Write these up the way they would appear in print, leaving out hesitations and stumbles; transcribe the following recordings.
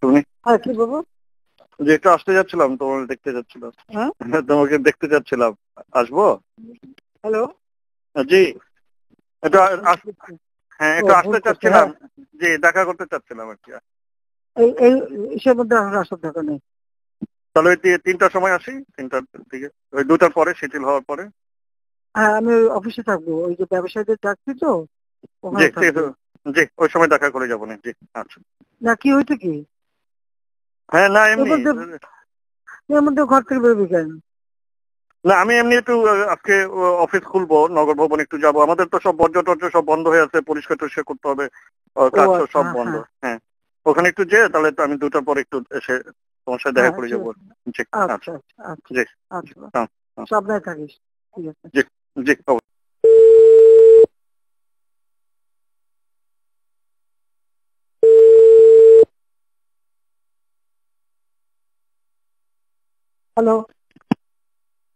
তুমি কি বাবু? যে একটু আসতে যাচ্ছিলাম, তোমার দেখতে যাচ্ছিলাম। তোমাকে দেখতে যাচ্ছিলাম, আসবো? হ্যালো, জি, একটু হ্যাঁ একটু আসতে চাচ্ছিলাম। জি, দেখা করতে চাচ্ছিলাম আর কি। এসের মধ্যে আসার দরকার নেই। তাহলে ওই 3টার সময় আসি, 3টার দিকে, ওই 2টার পরে, শিথিল হওয়ার পরে। হ্যাঁ, আমি অফিসে থাকবো, ওই যে ব্যবসায়ীদের ডাকছি তো, জি ওখানে থাকবো। জি, ওই সময় দেখা করে যাবো না। জি, আচ্ছা। না, কি হয়েছে কি? হ্যাঁ, না এমনি, এর মধ্যে ঘর থেকে বেরোবি কেন? না আমি এমনি একটু আজকে অফিস খুলবো, নগর ভবন একটু যাবো। আমাদের তো সব বর্জ্য টর্জ্য সব বন্ধ হয়ে আছে, পরিষ্কার টরিষ্কার করতে হবে, কাজ সব বন্ধ। হ্যাঁ, ওখানে একটু যেয়ে তাহলে তো আমি 2টার পরে একটু এসে তোমার সাথে দেখা করে যাবো। জি, আচ্ছা, জি, সাবধানে থাকিস। ঠিক আছে। জি জি। হ্যালো।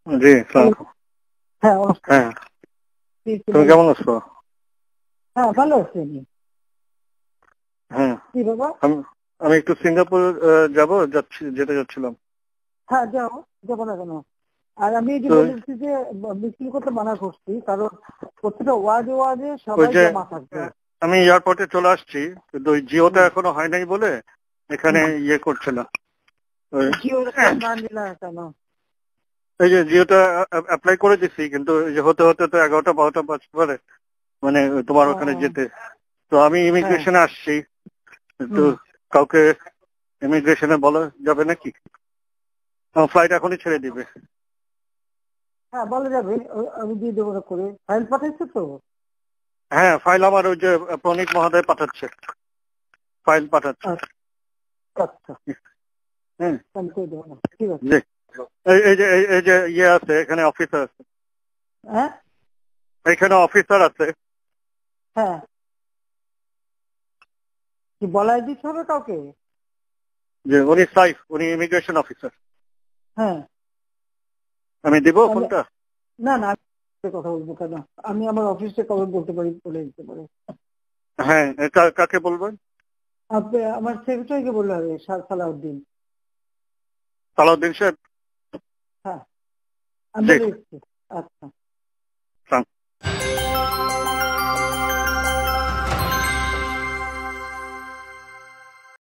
জি, হ্যাঁ, হ্যাঁ, তুমি কেমন আছো? হ্যাঁ, ভালো আছি আমি। হ্যাঁ, কি বাবা? আমি একটু সিঙ্গাপুর যেতে যাচ্ছিলাম। হ্যাঁ, যাবো না কেন? আর আমি এই যে বলেছি যে মিছিল করতে মানা করছি, কারণ প্রত্যেকটা ওয়ার্ডে সবাই জমা থাকবে। আমি এয়ারপোর্টে চলে আসছি, কিন্তু ওই জিওটা এখনো হয় নাই বলে এখানে ইয়ে করছে না। এই যে জিওটা অ্যাপ্লাই করে দিচ্ছি, কিন্তু হতে হতে তো 11টা 12টা বাজতে পারে, মানে তোমার ওখানে যেতে। তো আমি ইমিগ্রেশনে আসছি, একটু কাউকে ইমিগ্রেশনে বলা যাবে নাকি? ফ্লাইট এখনই ছেড়ে দিবে। হ্যাঁ, বলা যাবে, আমি দিয়ে দেবো করে। ফাইল পাঠাইছো তো? হ্যাঁ, ফাইল আমার ওই যে প্রণীত মহোদয় পাঠাচ্ছে, ফাইল পাঠাচ্ছে। আচ্ছা, হ্যাঁ, ঠিক আছে। এই যে ইয়ে আছে, এখানে অফিসার আছে। হ্যাঁ, এখানে অফিসার আছে। হ্যাঁ, কি বলাই দিতে হবে কাউকে? যে উনি সাইফ, উনি ইমিগ্রেশন অফিসার। হ্যাঁ, আমি দিব ফোনটা? না না, কথা বলবো কেন? আমি আমার অফিসে কবে বলতে পারি, বলে দিতে পারি। হ্যাঁ, কাকে বলবেন? আপনি আমার সেক্রেটারিকে বললে হবে, সালাউদ্দিন। সালাউদ্দিন সাহেব? হ্যাঁ, আমি বলে দিচ্ছি। আচ্ছা।